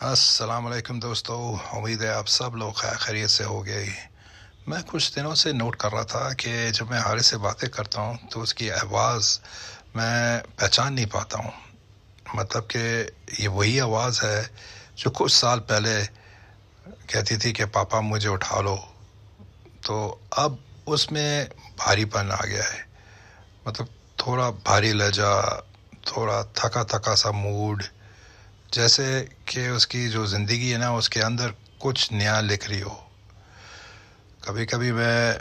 السلام علیکم دوستو، امید ہے آپ سب لوگ خیر خیریت سے ہو گئے۔ میں کچھ دنوں سے نوٹ کر رہا تھا کہ جب میں حارث سے باتیں کرتا ہوں تو اس کی آواز میں پہچان نہیں پاتا ہوں۔ مطلب کہ یہ وہی آواز ہے جو کچھ سال پہلے کہتی تھی کہ پاپا مجھے اٹھا لو، تو اب اس میں بھاری پن آ گیا ہے۔ مطلب تھوڑا بھاری لہجہ، تھوڑا تھکا تھکا سا موڈ، جیسے کہ اس کی جو زندگی ہے نا اس کے اندر کچھ نیا لکھ رہی ہو۔ کبھی کبھی میں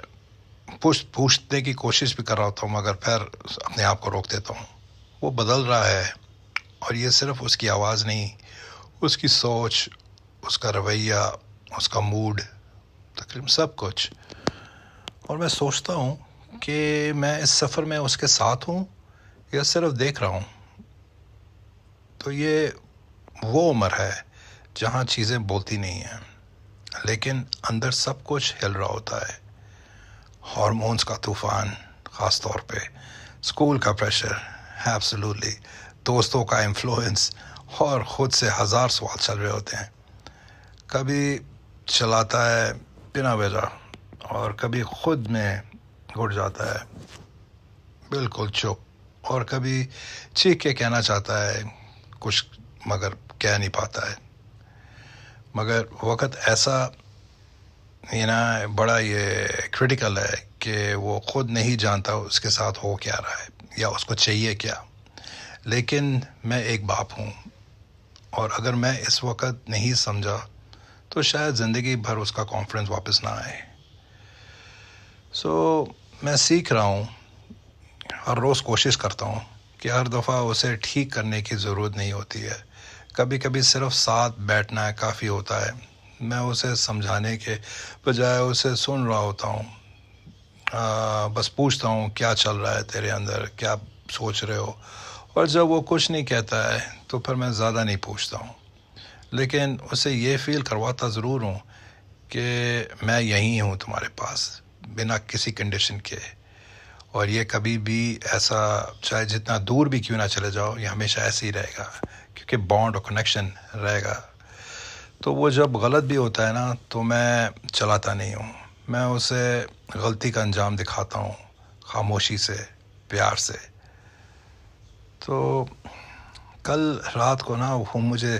پوچھنے کی کوشش بھی کر رہا ہوتا ہوں، مگر پھر اپنے آپ کو روک دیتا ہوں۔ وہ بدل رہا ہے، اور یہ صرف اس کی آواز نہیں، اس کی سوچ، اس کا رویہ، اس کا موڈ، تقریباً سب کچھ۔ اور میں سوچتا ہوں کہ میں اس سفر میں اس کے ساتھ ہوں یا صرف دیکھ رہا ہوں۔ تو یہ وہ عمر ہے جہاں چیزیں بولتی نہیں ہیں، لیکن اندر سب کچھ ہل رہا ہوتا ہے۔ ہارمونز کا طوفان، خاص طور پہ اسکول کا پریشر، ایبسولوٹلی، دوستوں کا انفلوئنس، اور خود سے ہزار سوال چل رہے ہوتے ہیں۔ کبھی چلاتا ہے بنا وجہ، اور کبھی خود میں گھٹ جاتا ہے بالکل چپ، اور کبھی چیخ کے کہنا چاہتا ہے کچھ مگر کہہ نہیں پاتا ہے۔ مگر وقت ایسا بڑا یہ کریٹیکل ہے کہ وہ خود نہیں جانتا اس کے ساتھ ہو کیا رہا ہے یا اس کو چاہیے کیا۔ لیکن میں ایک باپ ہوں، اور اگر میں اس وقت نہیں سمجھا تو شاید زندگی بھر اس کا کانفیڈنس واپس نہ آئے۔ میں سیکھ رہا ہوں، ہر روز کوشش کرتا ہوں کہ ہر دفعہ اسے ٹھیک کرنے کی ضرورت نہیں ہوتی ہے۔ کبھی کبھی صرف ساتھ بیٹھنا کافی ہوتا ہے۔ میں اسے سمجھانے کے بجائے اسے سن رہا ہوتا ہوں۔ بس پوچھتا ہوں کیا چل رہا ہے تیرے اندر، کیا سوچ رہے ہو۔ اور جب وہ کچھ نہیں کہتا ہے تو پھر میں زیادہ نہیں پوچھتا ہوں، لیکن اسے یہ فیل کرواتا ضرور ہوں کہ میں یہیں ہوں تمہارے پاس، بنا کسی کنڈیشن کے۔ اور یہ کبھی بھی ایسا، چاہے جتنا دور بھی کیوں نہ چلے جاؤ، یہ ہمیشہ ایسے ہی رہے گا، کیونکہ بانڈ اور کنیکشن رہے گا۔ تو وہ جب غلط بھی ہوتا ہے نا تو میں چلاتا نہیں ہوں، میں اسے غلطی کا انجام دکھاتا ہوں، خاموشی سے، پیار سے۔ تو کل رات کو نا وہ مجھے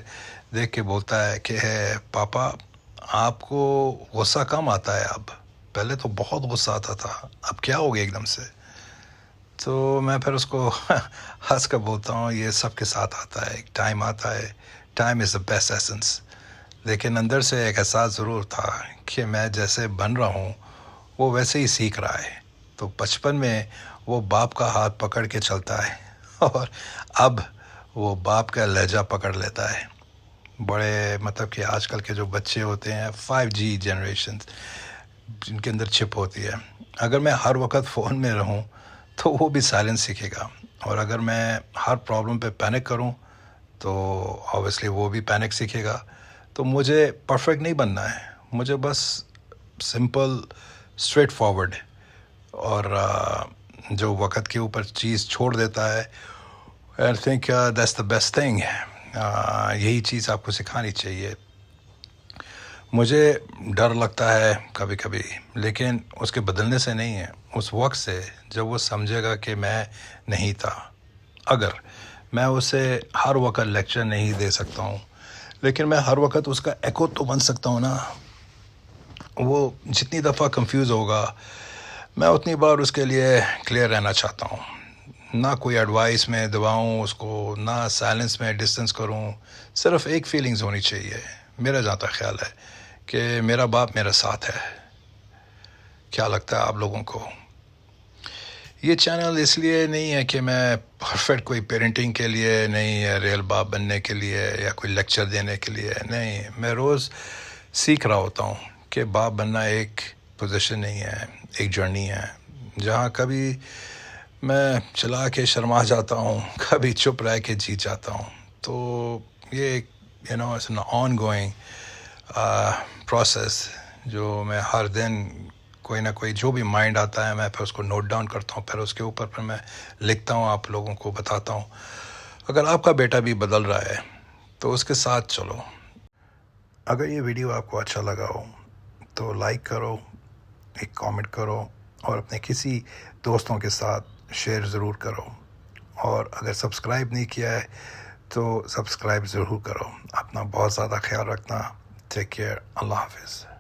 دیکھ کے بولتا ہے کہ پاپا آپ کو غصہ کم آتا ہے اب، پہلے تو بہت غصہ آتا تھا، اب کیا ہو گیا ایک دم سے؟ تو میں پھر اس کو ہنس کر بولتا ہوں یہ سب کے ساتھ آتا ہے، ایک ٹائم آتا ہے، time is the best essence. لیکن اندر سے ایک احساس ضرور تھا کہ میں جیسے بن رہا ہوں وہ ویسے ہی سیکھ رہا ہے۔ تو بچپن میں وہ باپ کا ہاتھ پکڑ کے چلتا ہے، اور اب وہ باپ کا لہجہ پکڑ لیتا ہے۔ بڑے مطلب کہ آج کل کے جو بچے ہوتے ہیں 5G جنریشن، جن کے اندر چپ ہوتی ہے، اگر میں ہر وقت فون میں رہوں تو وہ بھی سائلنس سیکھے گا، اور اگر میں ہر پرابلم پہ پینک کروں تو آبویسلی وہ بھی پینک سیکھے گا۔ تو مجھے پرفیکٹ نہیں بننا ہے، مجھے بس سمپل، اسٹریٹ فارورڈ، اور جو وقت کے اوپر چیز چھوڑ دیتا ہے، I think that's the best thing. یہی چیز آپ کو سکھانی چاہیے۔ مجھے ڈر لگتا ہے کبھی کبھی، لیکن اس کے بدلنے سے نہیں ہے، اس وقت سے جب وہ سمجھے گا کہ میں نہیں تھا۔ اگر میں اسے ہر وقت لیکچر نہیں دے سکتا ہوں، لیکن میں ہر وقت اس کا ایکو تو بن سکتا ہوں نا۔ وہ جتنی دفعہ کنفیوز ہوگا، میں اتنی بار اس کے لیے کلیئر رہنا چاہتا ہوں۔ نہ کوئی ایڈوائس میں دباؤں اس کو، نہ سائلنس میں ڈسٹنس کروں، صرف ایک فیلنگز ہونی چاہیے۔ میرا جہاں تک خیال ہے کہ میرا باپ میرے ساتھ ہے۔ کیا لگتا ہے آپ لوگوں کو؟ یہ چینل اس لیے نہیں ہے کہ میں پرفیکٹ کوئی پیرنٹنگ کے لیے نہیں ہے، ریئل باپ بننے کے لیے یا کوئی لیکچر دینے کے لیے نہیں۔ میں روز سیکھ رہا ہوتا ہوں کہ باپ بننا ایک پوزیشن نہیں ہے، ایک جرنی ہے، جہاں کبھی میں چلا کے شرما جاتا ہوں، کبھی چپ رہ کے جیت جاتا ہوں۔ تو یہ ایک it's an ongoing process, جو میں ہر دن کوئی نہ کوئی جو بھی مائنڈ آتا ہے میں پھر اس کو نوٹ ڈاؤن کرتا ہوں، پھر اس کے اوپر پھر میں لکھتا ہوں، آپ لوگوں کو بتاتا ہوں۔ اگر آپ کا بیٹا بھی بدل رہا ہے تو اس کے ساتھ چلو، اگر یہ ویڈیو آپ کو اچھا لگا ہو تو لائک کرو، ایک کامنٹ کرو، اور اپنے کسی دوستوں کے ساتھ شیئر ضرور کرو، اور اگر سبسکرائب نہیں کیا ہے تو سبسکرائب ضرور کرو۔ اپنا بہت زیادہ خیال رکھنا۔ Take care. اللہ حافظ۔